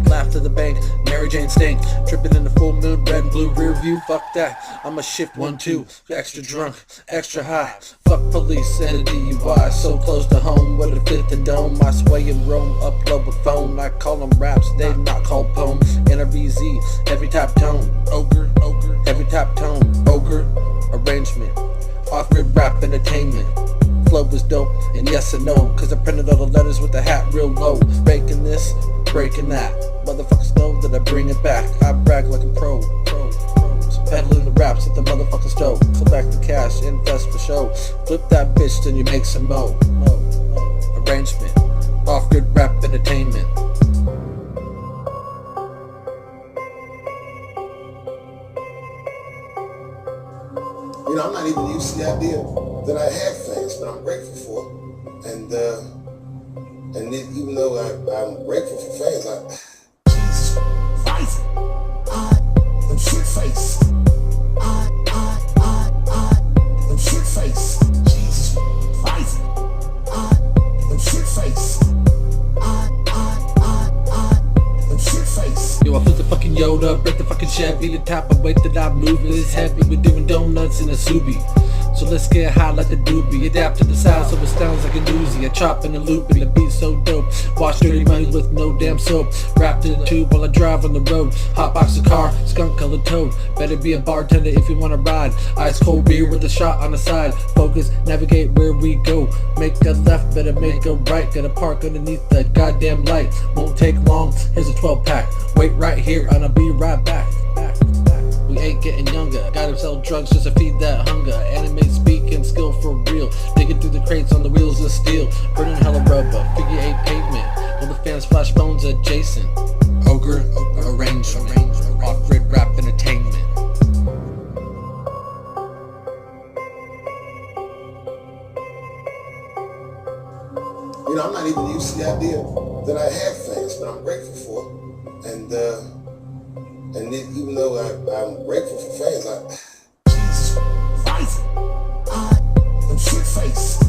Laugh to the bank, Mary Jane stink. Tripping in the full moon, red and blue rear view. Fuck that, I'ma shift 1-2. Extra drunk, extra high. Fuck police and a DUI. So close to home with a fifth and dome. I sway and roam, upload with phone. I call them raps, they not called poems. NRBZ, every tap tone. Ogre, every tap tone. Ogre, arrangement. Off-grid rap entertainment. Flow was dope, and yes and no, cause I printed all the letters with the hat real low. Breaking this, breaking that. Motherfuckers know that I bring it back. I brag like a pro. So peddling the raps at the motherfucking stove. Collect the cash, invest for show. Flip that bitch, then you make some mo. Arrangement, off-grid rap entertainment. You know, I'm not even used to the idea that I have fans, but I'm grateful for them. And even though I'm grateful for fans, Jesus Christ, them shit face, them shit face, Jesus Christ, them shit face, them shit face. Yo, I flip the fucking Yoda, break the fucking Chevy. The type of weight that I move is heavy. We're doing donuts in a Subi. So let's get high like the doobie. Adapt to the sound so it sounds like a Uzi. I chop in a loop and the beat so dope. Wash dirty money with no damn soap. Wrapped in a tube while I drive on the road. Hotbox the car, skunk colored toad. Better be a bartender if you wanna ride. Ice cold beer with a shot on the side. Focus, navigate where we go. Make a left, better make a right. Gotta park underneath the goddamn light. Won't take long, here's a 12 pack. Wait right here and I'll be right back. We ain't getting younger. Gotta sell drugs just to feed that hunger. Anime speaking skill for real. Digging through the crates on the wheels of steel. Burning hella rubber. Figure 8 pavement. All the fans flash phones adjacent. Ogre, arrangement. Off-grid rap entertainment. You know, I'm not even used to the idea that I have fans, but I'm grateful for them. And even though I'm grateful for fans, Jesus Christ, them shit face.